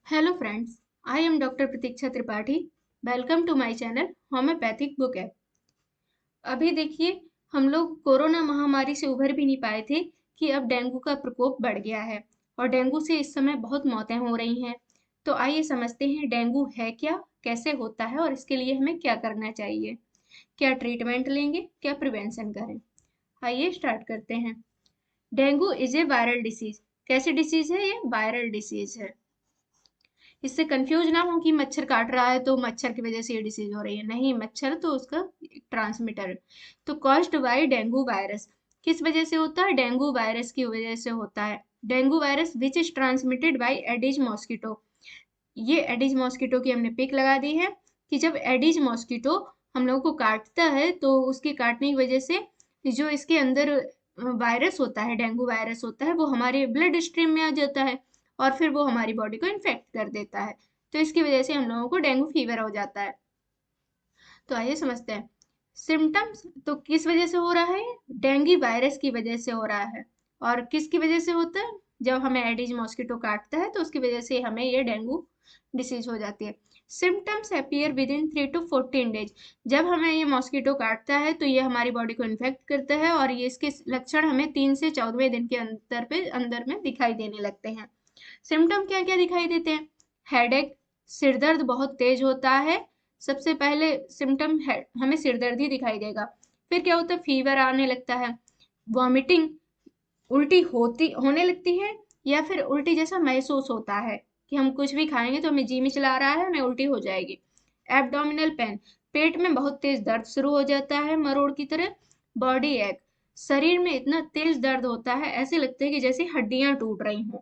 Hello friends, I am Dr. Pratiksha Tripathi. Welcome to my channel Homeopathic Book App. अभी देखिए हम लोग corona महामारी से उभर भी नहीं पाए थे कि अब डेंगू का प्रकोप बढ़ गया है और डेंगू से इस समय बहुत मौतें हो रही हैं। तो आइए समझते हैं डेंगू है क्या, कैसे होता है और इसके लिए हमें क्या करना चाहिए। क्या ट्रीटमेंट लेंगे, क्या प्रिवेंशन करें। आइए स्टार्ट करते हैं। Dengue is a viral disease. कैसी डिसीज है ये? वायरल डिसीज है। इससे कंफ्यूज ना हो कि मच्छर काट रहा है तो मच्छर की वजह से ये डिसीज हो रही है। नहीं, मच्छर तो उसका ट्रांसमीटर है। तो कॉज्ड बाय डेंगू वायरस। किस वजह से होता है? डेंगू वायरस की वजह से होता है। Dengue virus which is transmitted by adage mosquito. ये एडिज मॉस्किटो की हमने पिक लगा दी है कि जब एडिज मॉस्किटो हम लोगों को काटता है तो उसके काटने की वजह से जो इसके अंदर वायरस होता है, डेंगू वायरस होता है, वो हमारे ब्लड स्ट्रीम में आ जाता है और फिर वो हमारी बॉडी को इन्फेक्ट कर देता है। तो इसकी वजह से हम लोगों को डेंगू फीवर हो जाता है। तो आइए समझते हैं सिम्टम्स। तो किस वजह से हो रहा है? डेंगू वायरस की वजह से हो रहा है। और किसकी वजह से होता है? जब हमें एडिज मॉस्किटो काटता है तो उसकी वजह से हमें ये डेंगू डिसीज हो जाती है। Symptoms appear with in 3 to 14 days. जब हमें ये मॉस्किटो काटता है तो ये हमारी बॉडी को इन्फेक्ट करता है और ये इसके लक्षण हमें 3 से 14वें दिन के अंदर में दिखाई देने लगते हैं। सिम्टम क्या क्या दिखाई देते हैं? हेडेक, सिर दर्द बहुत तेज होता है। सबसे पहले सिम्टम है हमें सिर दर्द ही दिखाई देगा। फिर क्या होता है? फीवर आने लगता है। वॉमिटिंग, उल्टी होने लगती है या फिर उल्टी जैसा महसूस होता है कि हम कुछ भी खाएंगे तो हमें जी में चला रहा है, हमें उल्टी हो जाएगी। एब्डोमिनल पेन, पेट में बहुत तेज दर्द शुरू हो जाता है मरोड़ की तरह। बॉडी एक, शरीर में इतना तेज दर्द होता है ऐसे लगता है कि जैसे हड्डियां टूट रही हों।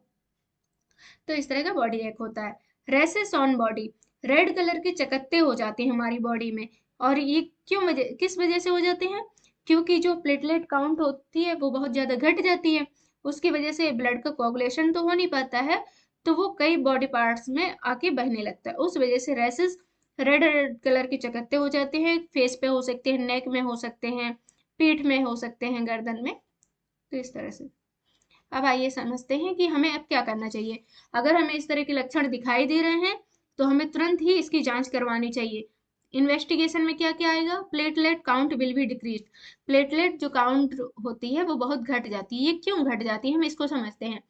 तो इस तरह का बॉडी एक होता है। Rashes on body, red colour के चकत्ते हो जाते हैं हमारी बॉडी में। और ये किस वजह से हो जाते हैं? क्योंकि जो प्लेटलेट काउंट होती है वो बहुत ज्यादा घट जाती है। उसकी वजह से ब्लड का कोagulation तो हो नहीं पाता है, तो वो कई बॉडी पार्ट्स में आके बहने लगता है। उस वजह से रैसेस, रेड रेड कलर के चकत्ते हो जाते हैं। फेस पे हो सकते हैं, नेक में हो सकते हैं, पीठ में हो सकते हैं, गर्दन में। तो इस तरह से अब आइए समझते हैं कि हमें अब क्या करना चाहिए। अगर हमें इस तरह के लक्षण दिखाई दे रहे हैं तो हमें तुरंत ही इसकी जांच करवानी चाहिए। इन्वेस्टिगेशन में क्या क्या आएगा? Platelet count will be decrease. Platelet जो काउंट होती है वो बहुत घट जाती है। ये क्यों घट जाती है हम इसको समझते हैं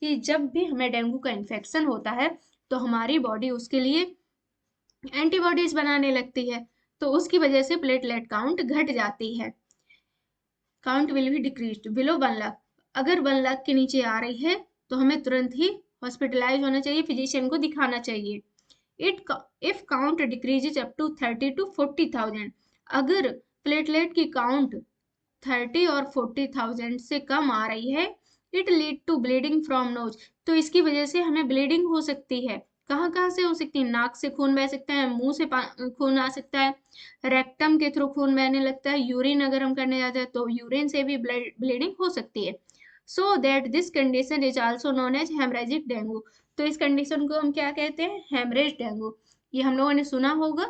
कि जब भी हमें डेंगू का इन्फेक्शन होता है तो हमारी बॉडी उसके लिए एंटीबॉडीज बनाने लगती है, तो उसकी वजह से प्लेटलेट काउंट घट जाती है। Count will be decreased below 1 lakh. अगर 1 लाख के नीचे आ रही है तो हमें तुरंत ही हॉस्पिटलाइज होना चाहिए, फिजिशियन को दिखाना चाहिए। If count decreases up to 30 to 40,000। अगर प्लेटलेट की काउंट 30 और 40,000 से कम आ रही है, it lead to bleeding from nose. तो इसकी वजह से हमें ब्लीडिंग हो सकती है। कहाँ कहाँ से हो सकती है? नाक से खून बह सकता है, मुंह से खून आ सकता है, रेक्टम के थ्रू खून बहने लगता है, यूरिन अगर हम करने जाते हैं तो यूरिन से भी ब्लीडिंग हो सकती है। So that this condition is also known as haemorrhagic dengue. तो इस कंडीशन को हम क्या कहते हैं? Haemorrhage dengue. ये हम लोगों ने सुना होगा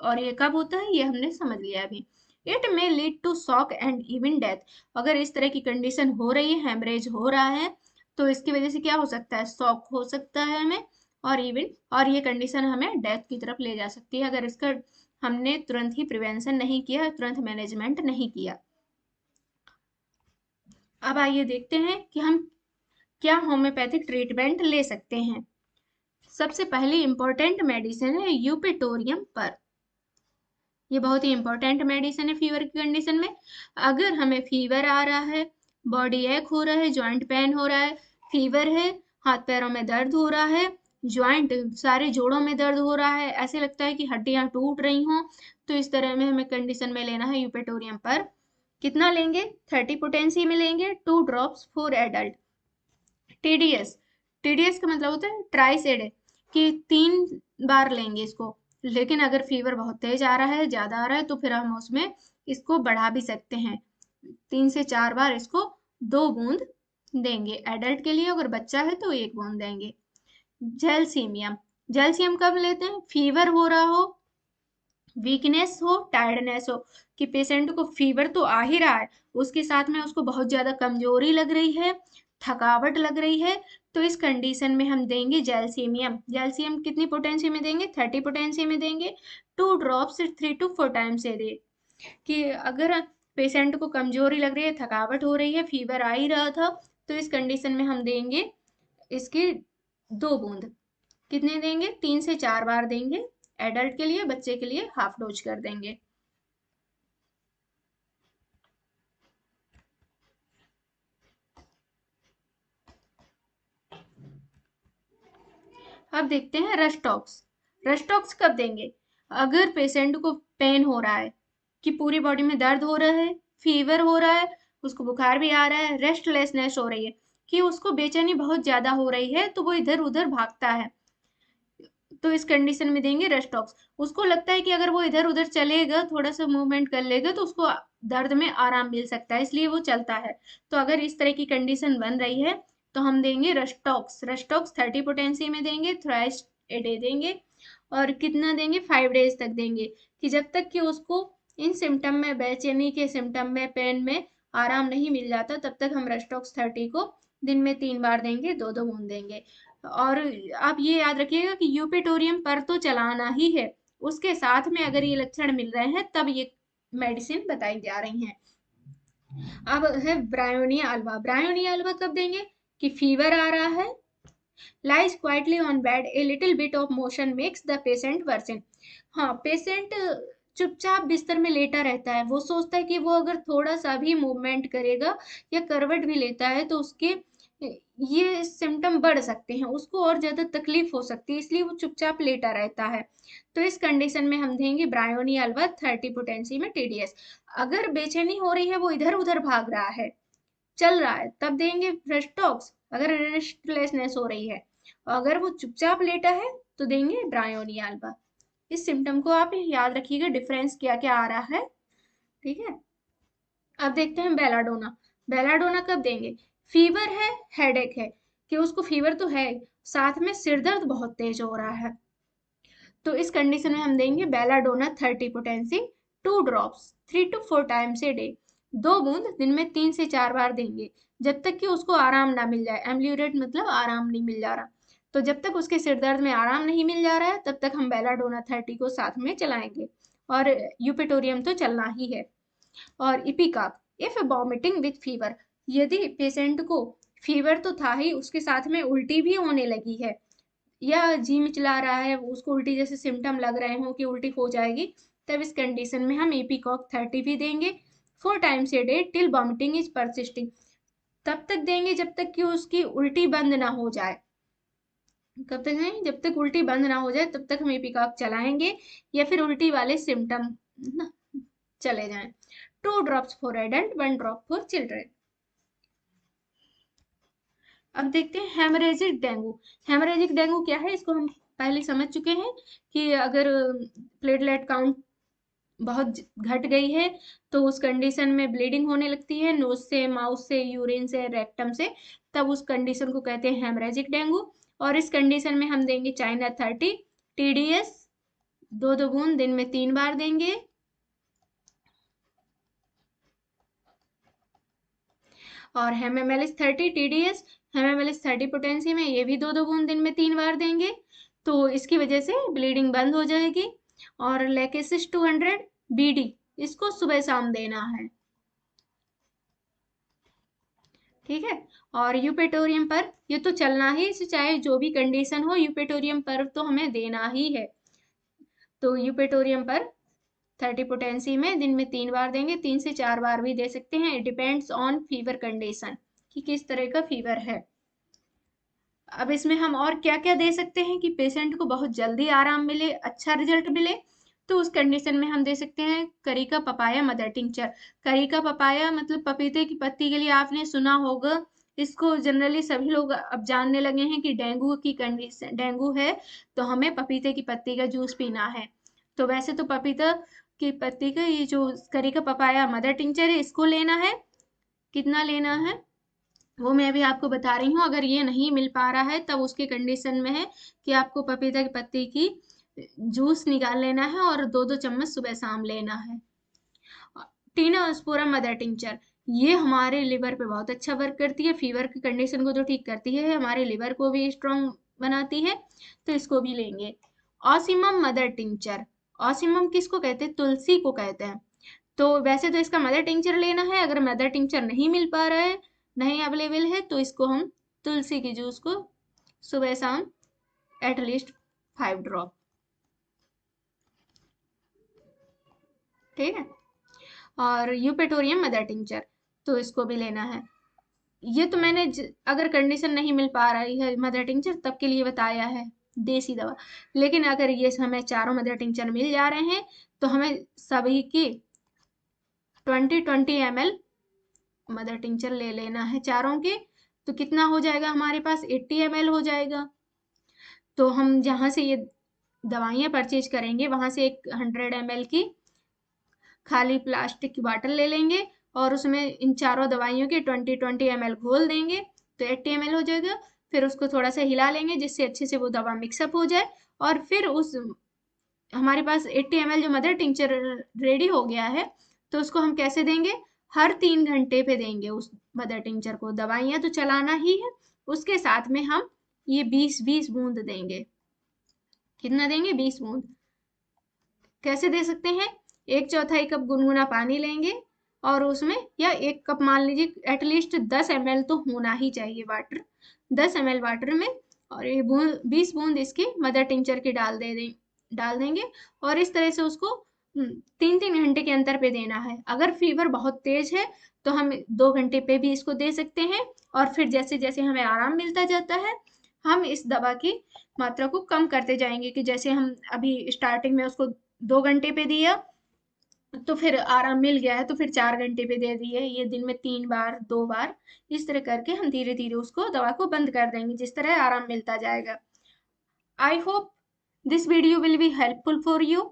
और ये कब होता है ये हमने समझ लिया अभी। It may lead to shock and even death. अगर इस तरह की कंडीशन हो रही है, हेमरेज हो रहा है, तो इसकी वजह से क्या हो सकता है? शॉक हो सकता है हमें, और इवन और ये कंडीशन हमें डेथ की तरफ ले जा सकती है अगर इसका हमने तुरंत ही प्रिवेंशन नहीं किया, तुरंत मैनेजमेंट नहीं किया। अब आइए देखते हैं कि हम क्या होम्योपैथिक ट्रीटमेंट ले सकते हैं। सबसे पहली इंपॉर्टेंट मेडिसिन है यूपेटोरियम पर। ये बहुत ही इंपॉर्टेंट मेडिसिन है फीवर की कंडीशन में। अगर हमें फीवर आ रहा है, बॉडी एक हो रहा है, जॉइंट पेन हो रहा है, फीवर है, हाथ पैरों में दर्द हो रहा है, जॉइंट सारे जोड़ों में दर्द हो रहा है, ऐसे लगता है कि हड्डियां टूट रही हों, तो इस तरह में हमें कंडीशन में लेना है यूपेटोरियम पर। कितना लेंगे? 30 पोटेंसी में लेंगे, 2 drops for adult. TDS, TDS का मतलब होता है ट्राइसेड, कि 3 बार लेंगे इसको। लेकिन अगर फीवर बहुत तेज आ रहा है, ज्यादा आ रहा है, तो फिर हम उसमें इसको बढ़ा भी सकते हैं। 3 से 4 बार इसको 2 बूंद देंगे एडल्ट के लिए। अगर बच्चा है तो 1 बूंद देंगे। जेलसीमियम, जेलसीयम कब लेते हैं? फीवर हो रहा हो, वीकनेस हो, टायर्डनेस हो, कि पेशेंट को फीवर तो आ ही रहा है, उसके साथ में उसको बहुत ज्यादा कमजोरी लग रही है, थकावट लग रही है, तो इस कंडीशन में हम देंगे जैल्सीमियम। जैल्सीमियम कितनी पोटेंसी में देंगे? 30 पोटेंसी में देंगे। 2 drops 3 to 4 times a day। कि अगर पेशेंट को कमजोरी लग रही है, थकावट हो रही है, फीवर आ ही रहा था, तो इस कंडीशन में हम देंगे इसकी 2 बूंद। कितने देंगे? 3 से 4 बार देंगे। एडल्ट के लिए, बच्चे के लिए हाफ डोज कर देंगे। अब देखते हैं रस्टॉक्स। रस्टॉक्स कब देंगे? अगर पेशेंट को पेन हो रहा है, कि पूरी बॉडी में दर्द हो रहा है, फीवर हो रहा है, उसको बुखार भी आ रहा है, रेस्टलेसनेस हो रही है, कि उसको बेचैनी बहुत ज्यादा हो रही है, तो वो इधर उधर भागता है, तो इस कंडीशन में देंगे रेस्टॉक्स। उसको लगता है कि अगर वो इधर उधर चलेगा, थोड़ा सा मूवमेंट कर लेगा, तो उसको दर्द में आराम मिल सकता है, इसलिए वो चलता है। तो अगर इस तरह की कंडीशन बन रही है, तो हम देंगे रस्टॉक्स। रस्टॉक्स 30 पोटेंसी में देंगे, थ्राइस ए डे देंगे। और कितना देंगे? 5 days तक देंगे, कि जब तक कि उसको इन सिम्टम में, बेचैनी के सिम्टम में, पेन में आराम नहीं मिल जाता, तब तक हम रेस्टॉक्स 30 को दिन में 3 बार देंगे, 2-2 बूंद देंगे। और आप ये याद रखिएगा कि यूपेटोरियम पर तो चलाना ही है, उसके साथ में अगर ये लक्षण मिल रहे हैं तब ये मेडिसिन बताई जा रही हैं। अब है ब्रायोनिया अल्वा। ब्रायोनिया अल्वा कब देंगे? कि फीवर आ रहा है, lies quietly on bed, a little bit of motion makes the patient worsen। हाँ, पेशेंट चुपचाप बिस्तर में लेटा रहता है, वो सोचता है कि वो अगर थोड़ा सा भी मूवमेंट करेगा या करवट भी लेता है, तो उसके ये सिम्टम बढ़ सकते हैं, उसको और ज्यादा तकलीफ हो सकती है, इसलिए वो चुपचाप लेटा रहता है। तो इस कंडीशन में हम देंगे ब्रायोनी अल्वा 30 पोटेंसी में टीडीएस। अगर बेचैनी हो रही है, वो इधर उधर भाग रहा है, चल रहा है, तब देंगे रेस्टॉक्स। अगर रेस्टलेसनेस हो रही है, अगर वो चुपचाप लेटा है, तो देंगे ब्रायोनिया अल्बा। इस सिम्टम को आप याद रखिएगा, डिफरेंस क्या क्या आ रहा है। ठीक है। अब देखते हैं बेलाडोना। बेलाडोना कब देंगे? फीवर है, हेडेक है, कि उसको फीवर तो है, साथ में सिर दर्द बहुत तेज हो रहा है, तो इस कंडीशन में हम देंगे belladonna 30 potency, 2 drops 3 to 4 times a day. 2 बूंद दिन में 3 से 4 बार देंगे, जब तक कि उसको आराम ना मिल जाए। एम्ब्ल्यूरेट मतलब आराम नहीं मिल जा रहा, तो जब तक उसके सिर दर्द में आराम नहीं मिल जा रहा है, तब तक हम बेलाडोना 30 को साथ में चलाएंगे। और यूपेटोरियम तो चलना ही है। और ipecac, if vomiting with fever, यदि पेशेंट को फीवर तो था ही, उसके साथ में उल्टी भी होने लगी है, या जी मिचला रहा है, उसको उल्टी जैसे सिम्टम लग रहे हो कि उल्टी हो जाएगी, तब इस कंडीशन में हम एपीकॉक 30 भी देंगे, 4 times a day till vomiting is persisting. तब तक देंगे जब तक कि उसकी उल्टी बंद ना हो जाए। कब तक है? जब तक उल्टी बंद ना हो जाए, तब तक हम एपीकॉक चलाएंगे, या फिर उल्टी वाले सिम्टम चले जाएं। 2 drops for adult, 1 drop for children. अब देखते हैं हेमरेजिक डेंगू। हेमरेजिक डेंगू क्या है, इसको हम पहले समझ चुके हैं, कि अगर प्लेटलेट काउंट बहुत घट गई है, तो उस कंडीशन में ब्लीडिंग होने लगती है, नोज से, माउथ से, यूरिन से, रेक्टम से, तब उस कंडीशन को कहते हैं हेमरेजिक डेंगू। और इस कंडीशन में हम देंगे चाइना 30 टीडीएस, 2-2 बूंद दिन में 3 बार देंगे। और हेमेमेलिस 30 टीडीएस, हेमेमेलिस 30 पोटेंसी में, ये भी 2-2 बूंद दिन में 3 बार देंगे, तो इसकी वजह से ब्लीडिंग बंद हो जाएगी। और लेकेसिस 200 बीडी, इसको सुबह शाम देना है। ठीक है। और यूपेटोरियम पर ये तो चलना ही, इसे चाहे जो भी कंडीशन हो, यूपेटोरियम पर तो हमें देना ही है। तो यूपेटोरियम पर 30 पोटेंसी में दिन में 3 बार देंगे, 3 से 4 बार भी दे सकते हैं, it depends on fever condition, कि किस तरह का फीवर है। अब इसमें हम और क्या क्या दे सकते हैं कि पेशेंट को बहुत जल्दी आराम मिले, अच्छा रिजल्ट मिले, तो उस कंडीशन में हम दे सकते हैं करिका पपाया मदर टिंचर। करिका पपाया मतलब पपीते की पत्ती के लिए आपने सुना होगा, इसको जनरली सभी लोग अब जानने लगे हैं कि डेंगू की कंडीशन, डेंगू है तो हमें पपीते की पत्ती का जूस पीना है। तो वैसे तो पपीता की पत्ती का ये जो करिका पपाया मदर टिंचर है, इसको लेना है। कितना लेना है वो मैं अभी आपको बता रही हूँ। अगर ये नहीं मिल पा रहा है, तब उसके कंडीशन में है कि आपको पपीता की पत्ती की जूस निकाल लेना है, और 2-2 चम्मच सुबह शाम लेना है। टीनोस्पोरम मदर टिंचर, ये हमारे लिवर पे बहुत अच्छा वर्क करती है, फीवर की कंडीशन को तो ठीक करती है, हमारे लिवर को भी स्ट्रांग बनाती है, तो इसको भी लेंगे। ऑसिमम मदर टिंचर, ऑसिमम किसको कहते हैं? तुलसी को कहते हैं। तो वैसे तो इसका मदर टिंचर लेना है, अगर मदर टिंचर नहीं मिल पा रहा है, नहीं अवेलेबल है, तो इसको हम तुलसी के जूस को सुबह शाम एटलीस्ट 5 ड्रॉप, ठीक है। और यूपेटोरियम मदर टिंचर, तो इसको भी लेना है। ये तो मैंने अगर कंडीशन नहीं मिल पा रही है मदर टिंचर तब के लिए बताया है, देसी दवा। लेकिन अगर ये हमें चारों मदर टिंचर मिल जा रहे हैं तो हमें सभी की 20-20 ml मदर टिंचर ले लेना है चारों के। तो कितना हो जाएगा हमारे पास? 80 ml हो जाएगा। तो हम जहाँ से ये दवाइयाँ परचेज करेंगे वहां से एक 100 ml की खाली प्लास्टिक की बॉटल ले लेंगे और उसमें इन चारों दवाइयों के 20-20 ml घोल देंगे, तो 80 ml हो जाएगा। फिर उसको थोड़ा सा हिला लेंगे जिससे अच्छे से वो दवा मिक्सअप हो जाए, और फिर उस हमारे पास 80 ml जो मदर टिंचर रेडी हो गया है, तो उसको हम कैसे देंगे? हर 3 घंटे पे देंगे उस मदर टिंचर को। दवाइयाँ तो चलाना ही है, उसके साथ में हम ये 20-20 बूंद देंगे। कितना देंगे? 20 बूंद। कैसे दे सकते हैं? 1/4 कप गुनगुना पानी लेंगे और उसमें, या 1 कप मान लीजिए, एटलीस्ट 10 ml तो होना ही चाहिए वाटर। 10 ml वाटर में और ये 20 बूंद इसकी मदर टिंचर की डाल देंगे। और इस तरह से उसको 3-3 घंटे के अंतर पे देना है। अगर फीवर बहुत तेज है तो हम 2 घंटे पे भी इसको दे सकते हैं, और फिर जैसे जैसे हमें आराम मिलता जाता है हम इस दवा की मात्रा को कम करते जाएंगे, कि जैसे हम अभी स्टार्टिंग में उसको 2 घंटे पे दिया, तो फिर आराम मिल गया है तो फिर 4 घंटे पे दे दिए, ये दिन में 3 बार 2 बार, इस तरह करके हम धीरे धीरे उसको दवा को बंद कर देंगे जिस तरह आराम मिलता जाएगा। I hope this video will be helpful for you.